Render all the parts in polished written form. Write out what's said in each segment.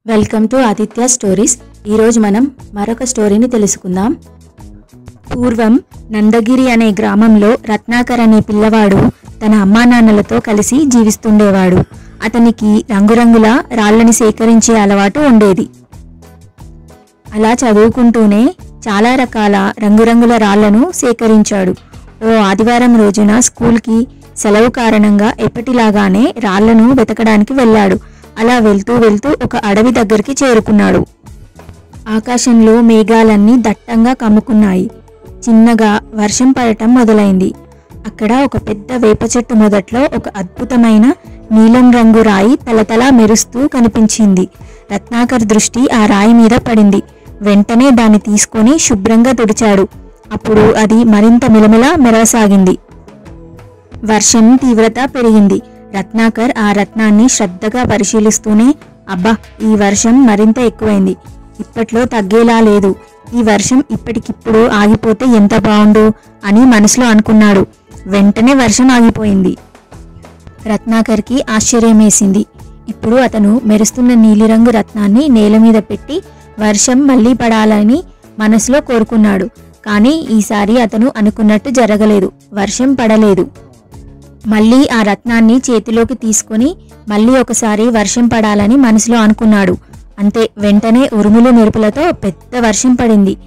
Welcome to Aditya stories. ఈరోజు మనం మరొక స్టోరీని తెలుసుకుందాం. పూర్వం నందగిరి అనే గ్రామంలో రత్నాకర్ అనే పిల్లవాడు తన అమ్మా నాన్నలతో కలిసి జీవిస్తుండేవాడు. అతనికి రంగురంగుల రాళ్ళని సేకరించే అలవాటు ఉండేది. అలా చదువుకుంటూనే చాలా రకాల రంగురంగుల రాళ్లను సేకరించాడు. ఓ ఆదివారం రోజున స్కూల్కి సెలవు కారణంగా ఎప్పటిలాగానే రాళ్లను వెతకడానికి వెళ్ళాడు. అలా వెళ్తూ వెళ్తూ ఒక అడవి దగ్గరికి చేరుకున్నాడు. ఆకాశంలో మేఘాలన్నీ దట్టంగా కమ్ముకున్నాయి. చిన్నగా వర్షం పడటం మొదలైంది. అక్కడ ఒక పెద్ద వేప చెట్టు మొదట్లో ఒక అద్భుతమైన నీలం రంగు రాయి తలతలా మెరుస్తూ కనిపించింది. రత్నాకర్ దృష్టి ఆ రాయి మీద పడింది. వెంటనే దాన్ని తీసుకొని శుభ్రంగా తుడిచాడు. అప్పుడు అది మరింత మిలమిలా మెరవసాగింది. వర్షం తీవ్రత పెరిగింది. రత్నాకర్ ఆ రత్నాన్ని శ్రద్ధగా పరిశీలిస్తూనే, అబ్బా, ఈ వర్షం మరింత ఎక్కువైంది. ఇప్పట్లో తగ్గేలా లేదు. ఈ వర్షం ఇప్పటికిప్పుడు ఆగిపోతే ఎంత బాగుండు అని మనసులో అనుకున్నాడు. వెంటనే వర్షం ఆగిపోయింది. రత్నాకర్కి ఆశ్చర్యమేసింది. ఇప్పుడు అతను మెరుస్తున్న నీలిరంగు రత్నాన్ని నేల మీద పెట్టి వర్షం మళ్ళీ పడాలని మనసులో కోరుకున్నాడు. కానీ ఈసారి అతను అనుకున్నట్టు జరగలేదు. వర్షం పడలేదు. మళ్ళీ ఆ రత్నాన్ని చేతిలోకి తీసుకుని మళ్ళీ ఒకసారి వర్షం పడాలని మనసులో అనుకున్నాడు. అంతే, వెంటనే ఉరుములు మెరుపులతో పెద్ద వర్షం పడింది.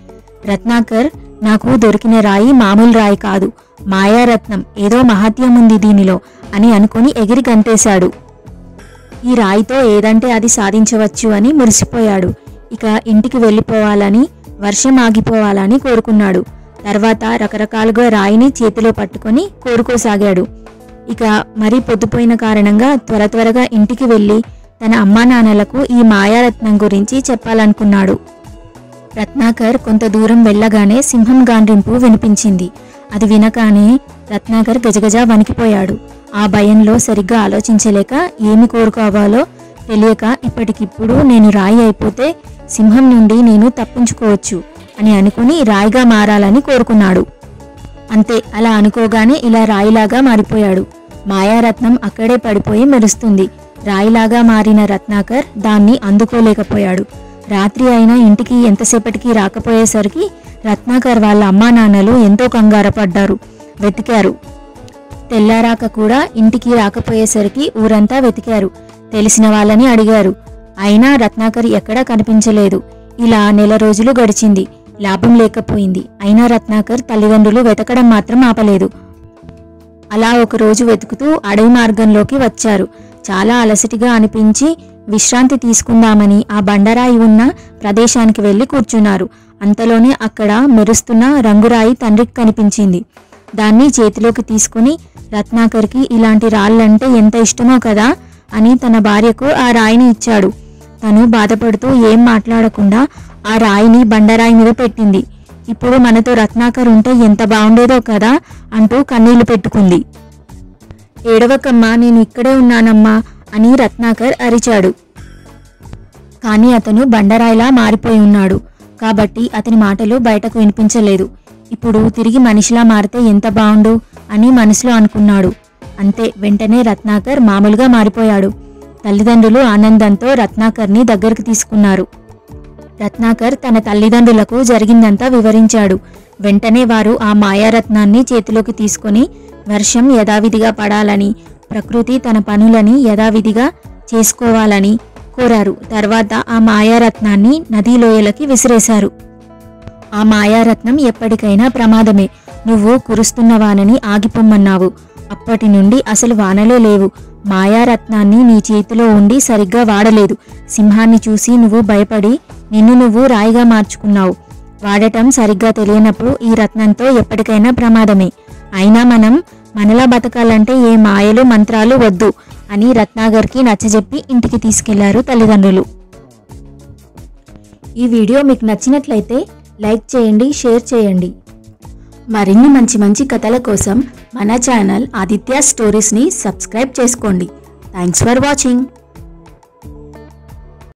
రత్నాకర్, నాకు దొరికిన రాయి మామూలు రాయి కాదు, మాయారత్నం, ఏదో మహత్యం ఉంది దీనిలో అని అనుకుని ఎగిరి గంతేశాడు. ఈ రాయితో ఏదంటే అది సాధించవచ్చు అని మురిసిపోయాడు. ఇక ఇంటికి వెళ్ళిపోవాలని, వర్షం ఆగిపోవాలని కోరుకున్నాడు. తర్వాత రకరకాలుగా రాయిని చేతిలో పట్టుకొని కోరుకోసాగాడు. ఇక మరీ పొద్దుపోయిన కారణంగా త్వరగా ఇంటికి వెళ్ళి తన అమ్మా నాన్నలకు ఈ మాయారత్నం గురించి చెప్పాలనుకున్నాడు. రత్నాకర్ కొంత దూరం వెళ్ళగానే సింహం గాండ్రింపు వినిపించింది. అది వినగానే రత్నాకర్ గజగజ వణికిపోయాడు. ఆ భయంలో సరిగ్గా ఆలోచించలేక ఏమి కోరుకోవాలో తెలియక, ఇప్పటికిప్పుడు నేను రాయి అయిపోతే సింహం నుండి నేను తప్పించుకోవచ్చు అని అనుకుని రాయిగా మారాలని కోరుకున్నాడు. అంతే, అలా అనుకోగానే ఇలా రాయిలాగా మారిపోయాడు. మాయారత్నం అక్కడే పడిపోయి మెరుస్తుంది. రాయిలాగా మారిన రత్నాకర్ దాన్ని అందుకోలేకపోయాడు. రాత్రి అయినా ఇంటికి ఎంతసేపటికి రాకపోయేసరికి రత్నాకర్ వాళ్ళ అమ్మా నాన్నలు ఎంతో కంగారపడ్డారు. వెతికారు. తెల్లారాక కూడా ఇంటికి రాకపోయేసరికి ఊరంతా వెతికారు. తెలిసిన వాళ్ళని అడిగారు. అయినా రత్నాకర్ ఎక్కడా కనిపించలేదు. ఇలా నెల రోజులు గడిచింది. లాభం లేకపోయింది. అయినా రత్నాకర్ తల్లిదండ్రులు వెతకడం మాత్రం ఆపలేదు. అలా ఒకరోజు వెతుకుతూ అడవి మార్గంలోకి వచ్చారు. చాలా అలసటిగా అనిపించి విశ్రాంతి తీసుకుందామని ఆ బండరాయి ఉన్న ప్రదేశానికి వెళ్ళి కూర్చున్నారు. అంతలోనే అక్కడ మెరుస్తున్న రంగురాయి తండ్రికి కనిపించింది. దాన్ని చేతిలోకి తీసుకుని, రత్నాకర్కి ఇలాంటి రాళ్ళంటే ఎంత ఇష్టమో కదా అని తన భార్యకు ఆ రాయిని ఇచ్చాడు. తను బాధపడుతూ ఏం మాట్లాడకుండా ఆ రాయిని బండరాయి మీద పెట్టింది. ఇప్పుడు మనతో రత్నాకర్ ఉంటే ఎంత బాగుండేదో కదా అంటూ కన్నీళ్లు పెట్టుకుంది. ఏడవకమ్మా, నేను ఇక్కడే ఉన్నానమ్మా అని రత్నాకర్ అరిచాడు. కానీ అతను బండరాయిలా మారిపోయి ఉన్నాడు కాబట్టి అతని మాటలు బయటకు వినిపించలేదు. ఇప్పుడు తిరిగి మనిషిలా మారితే ఎంత బాగుండు అని మనసులో అనుకున్నాడు. అంతే, వెంటనే రత్నాకర్ మామూలుగా మారిపోయాడు. తల్లిదండ్రులు ఆనందంతో రత్నాకర్ని దగ్గరికి తీసుకున్నారు. రత్నాకర్ తన తల్లిదండ్రులకు జరిగిందంతా వివరించాడు. వెంటనే వారు ఆ మాయారత్నాన్ని చేతిలోకి తీసుకుని వర్షం యథావిధిగా పడాలని, ప్రకృతి తన పనులని యథావిధిగా చేసుకోవాలని కోరారు. తర్వాత ఆ మాయారత్నాన్ని నదీలోయలకి విసిరేశారు. ఆ మాయారత్నం ఎప్పటికైనా ప్రమాదమే. నువ్వు కురుస్తున్న వానని ఆగిపోమ్మన్నావు. అప్పటి నుండి అసలు వానలే లేవు. మాయారత్నాన్ని నీ చేతిలో ఉండి సరిగ్గా వాడలేదు. సింహాన్ని చూసి నువ్వు భయపడి నిన్ను నువ్వు రాయిగా మార్చుకున్నావు. వాడటం సరిగ్గా తెలియనప్పుడు ఈ రత్నంతో ఎప్పటికైనా ప్రమాదమే. అయినా మనం మనలా బతకాలంటే ఏ మాయలు మంత్రాలు వద్దు అని రత్నాకర్కి నచ్చజెప్పి ఇంటికి తీసుకెళ్లారు తల్లిదండ్రులు. ఈ వీడియో మీకు నచ్చినట్లయితే లైక్ చేయండి, షేర్ చేయండి. మరిన్ని మంచి మంచి కథల కోసం మన ఛానల్ ఆదిత్య స్టోరీస్ని సబ్స్క్రైబ్ చేసుకోండి. Thanks for watching.